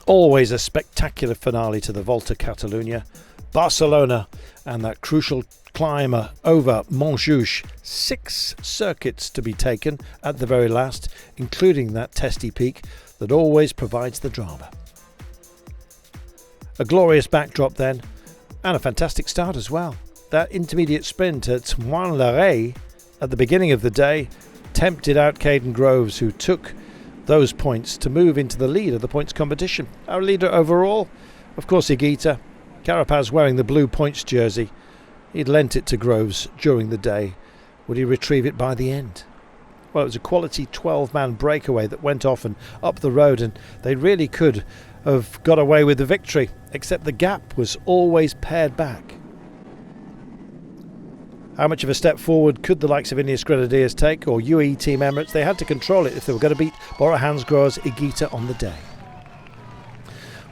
Always a spectacular finale to the Volta Catalunya. Barcelona and that crucial climb over Montjuïc. 6 circuits to be taken at the very last, including that testy peak that always provides the drama. A glorious backdrop then, and a fantastic start as well. That intermediate sprint at Montjuïc at the beginning of the day tempted out Caden Groves, who took those points to move into the lead of the points competition. Our leader overall, of course, Higuita. Carapaz wearing the blue points jersey. He'd lent it to Groves during the day. Would he retrieve it by the end? Well, it was a quality 12-man breakaway that went off and up the road, and they really could have got away with the victory, except the gap was always pared back. How much of a step forward could the likes of Ineos Grenadiers take, or UAE Team Emirates? They had to control it if they were going to beat Bora Hansgrohe's Higuita on the day.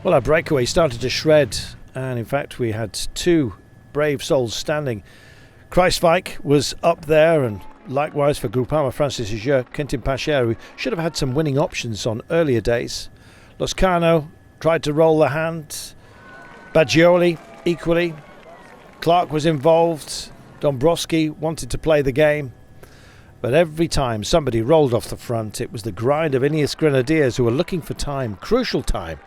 Well, our breakaway started to shred, and in fact we had 2 brave souls standing. Kruiswijk was up there, and likewise for Groupama Francis Hugeux, Quentin Pacher, who should have had some winning options on earlier days. Loscano tried to roll the hand. Baggioli equally. Clark was involved. Dombrowski wanted to play the game, but every time somebody rolled off the front, it was the grind of Ineos Grenadiers, who were looking for time, crucial time.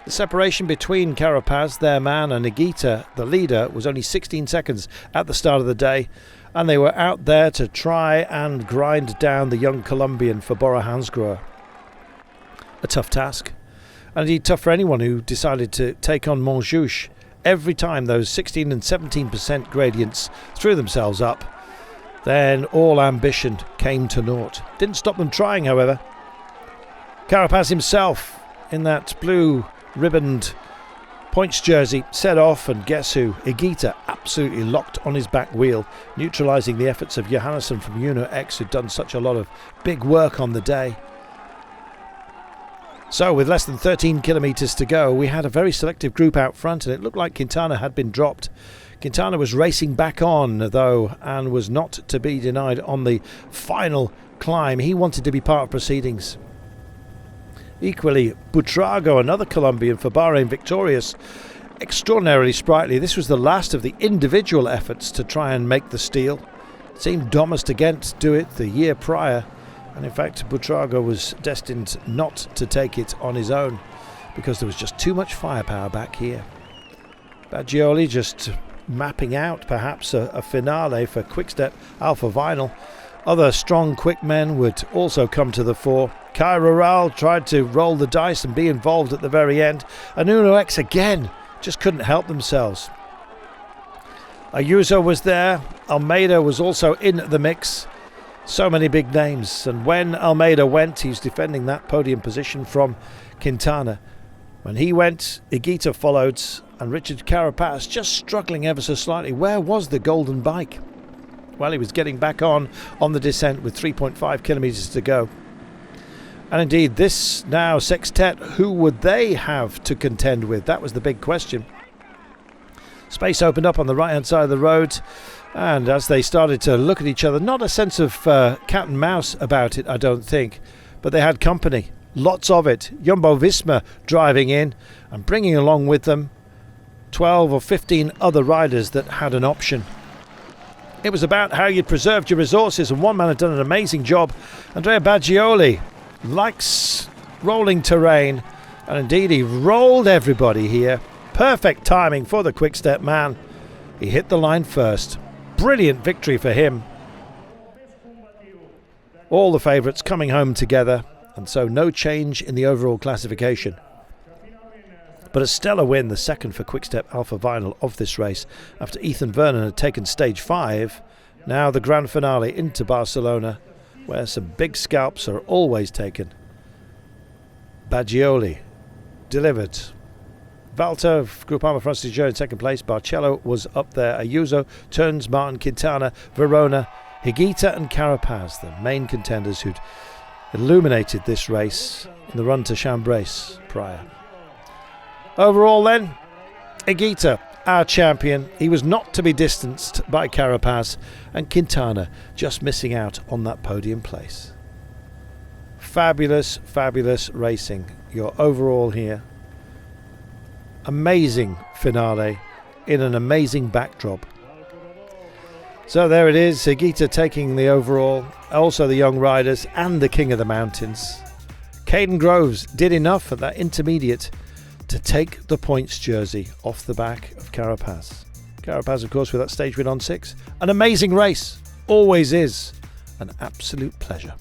The separation between Carapaz, their man, and Higuita, the leader, was only 16 seconds at the start of the day, and they were out there to try and grind down the young Colombian for Bora Hansgrohe. A tough task, and indeed tough for anyone who decided to take on Montjuïc. Every time those 16 and 17% gradients threw themselves up, then all ambition came to naught. Didn't stop them trying, however. Carapaz himself, in that blue ribboned points jersey, set off, and guess who? Higuita absolutely locked on his back wheel, neutralising the efforts of Johannesson from Uno X, who'd done such a lot of big work on the day. So with less than 13 kilometres to go, we had a very selective group out front, and it looked like Quintana had been dropped. Quintana was racing back on, though, and was not to be denied on the final climb. He wanted to be part of proceedings. Equally, Buitrago, another Colombian for Bahrain, victorious. Extraordinarily sprightly. This was the last of the individual efforts to try and make the steal. It seemed Domus to Ghent do it the year prior. And in fact, Buitrago was destined not to take it on his own, because there was just too much firepower back here. Baggioli just mapping out perhaps a finale for Quickstep Alpha Vinyl. Other strong quick men would also come to the fore. Kai Rural tried to roll the dice and be involved at the very end. And Uno X again just couldn't help themselves. Ayuso was there. Almeida was also in the mix. So many big names, and when Almeida went, he's defending that podium position from Quintana. When he went, Higuita followed, and Richard Carapaz just struggling ever so slightly. Where was the golden bike? Well, he was getting back on the descent with 3.5 kilometres to go. And indeed, this now sextet, who would they have to contend with? That was the big question. Space opened up on the right-hand side of the road. And as they started to look at each other, not a sense of cat and mouse about it, I don't think, but they had company, lots of it. Jumbo-Visma driving in and bringing along with them 12 or 15 other riders that had an option. It was about how you'd preserved your resources, and one man had done an amazing job. Andrea Baggioli likes rolling terrain, and indeed he rolled everybody here. Perfect timing for the Quickstep man. He hit the line first. Brilliant victory for him. All the favourites coming home together, and so no change in the overall classification. But a stellar win, the second for Quickstep Alpha Vinyl of this race, after Ethan Vernon had taken stage 5. Now the grand finale into Barcelona, where some big scalps are always taken. Baggioli delivered. Volta, Groupama Francis Hugeux in second place. Barcelona was up there. Ayuso, Turns, Martin, Quintana, Verona, Higuita and Carapaz, the main contenders who'd illuminated this race in the run to Chambrace prior. Overall then, Higuita, our champion. He was not to be distanced by Carapaz, and Quintana just missing out on that podium place. Fabulous, fabulous racing. Your overall here. amazing finale in an amazing backdrop. So there it is, Higuita taking the overall, also the young riders and the King of the Mountains. Caden Groves did enough at that intermediate to take the points jersey off the back of Carapaz. Carapaz, of course, with that stage win on 6. An amazing race, always is. An absolute pleasure.